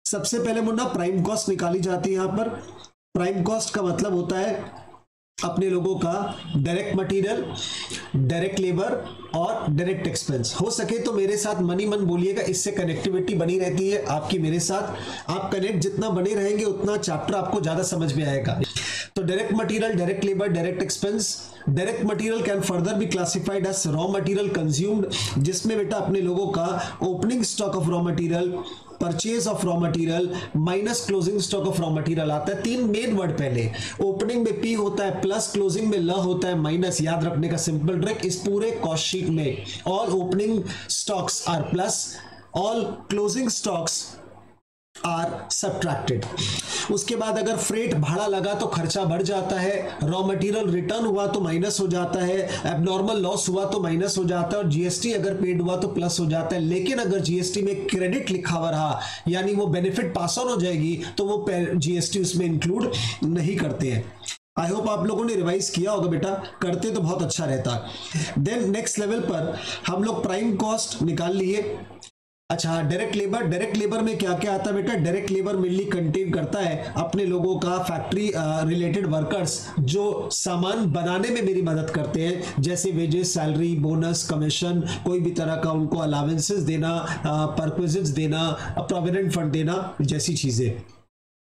सबसे पहले Munna prime cost निकाली जाती है। यहां पर प्राइम कॉस्ट का मतलब होता है अपने लोगों का डायरेक्ट मटेरियल, डायरेक्ट लेबर और डायरेक्ट एक्सपेंस। हो सके तो मेरे साथ मनी मन बोलिएगा, इससे कनेक्टिविटी बनी रहती है आपकी मेरे साथ। आप कनेक्ट जितना बने रहेंगे उतना चैप्टर आपको ज्यादा समझ में आएगा। तो direct material, direct labour, direct expense. Direct material can further be classified as raw material consumed, जिसमें बेटा अपने लोगों का opening stock of raw material, purchase of raw material minus closing stock of raw material आता है। तीन main word पहले, opening में पी होता है प्लस, क्लोजिंग में ल होता है माइनस। याद रखने का सिंपल ट्रिक इस पूरे कॉस्ट शीट में, all opening stocks are plus, all closing stocks are subtracted. उसके बाद अगर फ्रेट भाड़ा लगा तो खर्चा बढ़ जाता है, रॉ मटेरियल रिटर्न हुआ तो माइनस हो जाता है, एबनॉर्मल लॉस हुआ तो माइनस हो जाता है, और जीएसटी अगर पेड हुआ तो प्लस हो जाता है। लेकिन अगर जीएसटी में क्रेडिट लिखा हुआ रहा, यानी वो बेनिफिट पास ऑन हो जाएगी, तो वो जीएसटी उसमें इंक्लूड नहीं करते हैं। आई होप आप लोगों ने रिवाइज किया होगा बेटा, करते तो बहुत अच्छा रहता। देन नेक्स्ट लेवल पर हम लोग प्राइम कॉस्ट निकाल लिए। अच्छा, डायरेक्ट लेबर, डायरेक्ट लेबर में क्या क्या आता है बेटा? डायरेक्ट लेबर मेनली कंटेन करता है अपने लोगों का फैक्ट्री रिलेटेड वर्कर्स जो सामान बनाने में मेरी मदद करते हैं, जैसे वेजेस, सैलरी, बोनस, कमीशन, कोई भी तरह का उनको अलावेंसेस देना, परक्विजिट्स देना, प्रोविडेंट फंड देना, जैसी चीजें।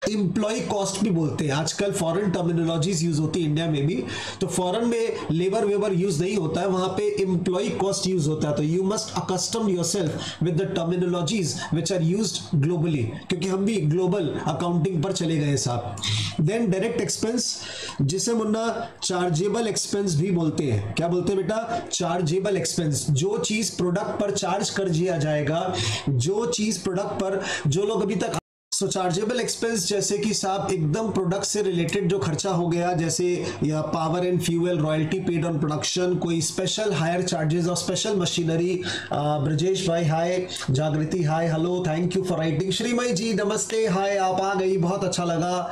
एम्प्लॉय कॉस्ट भी बोलते हैं, आजकल फॉरेन टर्मिनोलॉजीज यूज होती है इंडिया में भी, तो फॉरेन में लेबर वेबर यूज नहीं होता है, वहां पे एम्प्लॉय कॉस्ट यूज होता है। तो you must accustom yourself with the terminologies which are used globally, क्योंकि हम भी ग्लोबल अकाउंटिंग पर चले गए साहब। देन डायरेक्ट एक्सपेंस, जिसे मुन्ना चार्जेबल एक्सपेंस भी बोलते हैं। क्या बोलते हैं बेटा? चार्जेबल एक्सपेंस, जो चीज प्रोडक्ट पर चार्ज कर दिया जाएगा, जो चीज प्रोडक्ट पर जो लोग अभी तक। सो चार्जेबल एक्सपेंस जैसे कि साहब एकदम प्रोडक्ट से रिलेटेड जो खर्चा हो गया, जैसे या power and fuel, royalty paid on production, कोई स्पेशल हायर चार्जेस और स्पेशल मशीनरी। ब्रजेश भाई hi, Jagriti hi, hello, thank you for writing. Shreemay ji नमस्ते, हाय, आप आ गई, बहुत अच्छा लगा।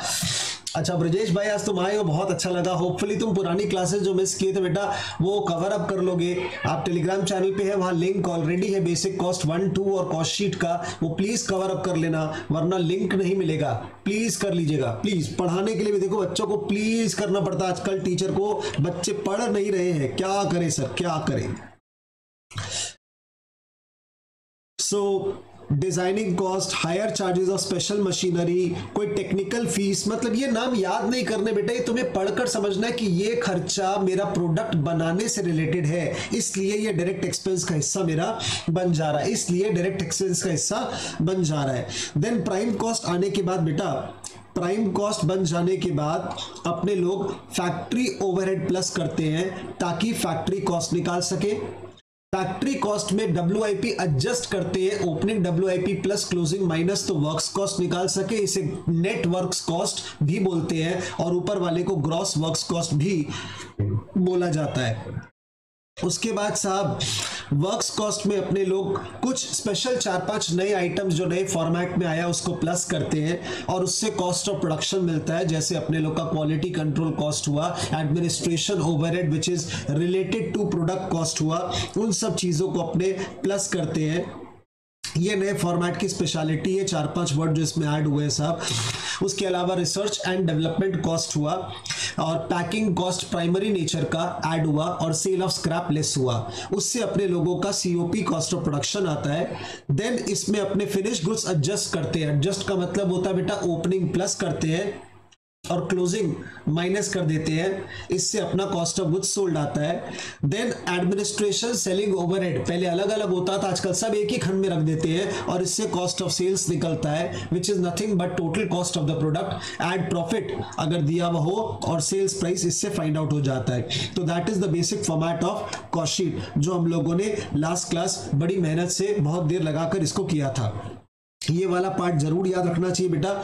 अच्छा ब्रजेश भाई, आज तुम आए हो, बहुत अच्छा लगा। होपफुली तुम पुरानी क्लासेस जो मिस किए थे बेटा वो कवर अप कर लोगे। आप टेलीग्राम चैनल पे है, वहां लिंक ऑलरेडी है बेसिक कॉस्ट 1, 2 और कॉस्ट शीट का, वो प्लीज कवर अप कर लेना, वरना लिंक नहीं मिलेगा। प्लीज कर लीजिएगा, प्लीज। पढ़ाने के लिए भी देखो बच्चों को प्लीज करना पड़ता है आजकल, टीचर को, बच्चे पढ़ नहीं रहे हैं, क्या करें सर, क्या करें। So designing cost, hire charges of special machinery, कोई टेक्निकल फीस, मतलब ये नाम याद नहीं करने बेटा, ये तुम्हें पढ़कर समझना है कि ये खर्चा मेरा प्रोडक्ट बनाने से रिलेटेड है, इसलिए ये डायरेक्ट एक्सपेंस का हिस्सा मेरा बन जा रहा है, इसलिए डायरेक्ट एक्सपेंस का हिस्सा बन जा रहा है। देन प्राइम कॉस्ट आने के बाद बेटा, प्राइम कॉस्ट बन जाने के बाद अपने लोग फैक्ट्री ओवरहेड प्लस करते हैं ताकि फैक्ट्री कॉस्ट निकाल सके। फैक्ट्री कॉस्ट में WIP एडजस्ट करते हैं, opening WIP plus closing minus, तो वर्क्स कॉस्ट निकाल सके, इसे नेट वर्क्स कॉस्ट भी बोलते हैं, और ऊपर वाले को ग्रॉस वर्क्स कॉस्ट भी बोला जाता है। उसके बाद साहब वर्क्स कॉस्ट में अपने लोग कुछ स्पेशल 4-5 नए आइटम्स जो नए फॉर्मेट में आया उसको प्लस करते हैं, और उससे कॉस्ट ऑफ प्रोडक्शन मिलता है, जैसे अपने लोग का क्वालिटी कंट्रोल कॉस्ट हुआ, administration overhead which is related to product cost हुआ, उन सब चीजों को अपने प्लस करते हैं। ये नए फॉर्मेट की स्पेशलिटी है, 4-5 वर्ड जो इसमें ऐड हुए हैं साहब। उसके अलावा रिसर्च एंड डेवलपमेंट कॉस्ट हुआ, और पैकिंग कॉस्ट प्राइमरी नेचर का ऐड हुआ, और सेल ऑफ स्क्रैप लेस हुआ, उससे अपने लोगों का COP कॉस्ट ऑफ प्रोडक्शन आता है। देन इसमें अपने फिनिश गुड्स एडजस्ट करते हैं, एडजस्ट का मतलब होता है बेटा ओपनिंग प्लस करते हैं और क्लोजिंग माइनस कर देते हैं, इससे अपना कॉस्ट ऑफ गुड्स सोल्ड आता है। देन एडमिनिस्ट्रेशन सेलिंग ओवरहेड, पहले अलग अलग होता था, आजकल सब एक ही खंड में रख देते हैं, और इससे कॉस्ट ऑफ सेल्स निकलता है which is nothing but total cost of the product add profit अगर दिया हुआ हो, और सेल्स प्राइस इससे फाइंड आउट हो जाता है। तो that is the basic format of cost sheet जो हम लोगों ने लास्ट क्लास बड़ी मेहनत से बहुत देर लगाकर इसको किया था। ये वाला पार्ट जरूर याद रखना चाहिए बेटा।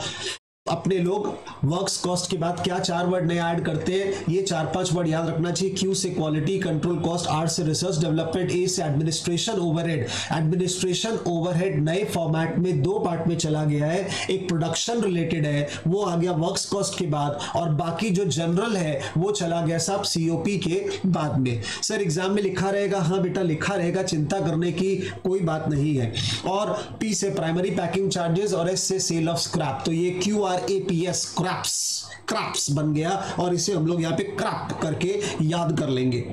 अपने लोग वर्क्स कॉस्ट के बाद क्या 4 वर्ड नए ऐड करते हैं, ये 4-5 वर्ड याद रखना चाहिए। क्यू से क्वालिटी कंट्रोल कॉस्ट, आर से रिसर्च डेवलपमेंट, ए से एडमिनिस्ट्रेशन ओवरहेड। एडमिनिस्ट्रेशन ओवरहेड नए फॉर्मेट में 2 पार्ट में चला गया है, एक प्रोडक्शन रिलेटेड है वो आ गया वर्क्स कॉस्ट के बाद, और बाकी जो जनरल है वो चला गया साहब सीओपी के बाद में। सर एग्जाम में लिखा रहेगा, हाँ बेटा लिखा रहेगा, चिंता करने की कोई बात नहीं है। और पी से प्राइमरी पैकिंग चार्जेस और एस से सेल ऑफ स्क्रैप, तो ये QRAPS क्रैप्स बन गया और इसे हम लोग यहाँ पे क्रैप करके याद कर लेंगे।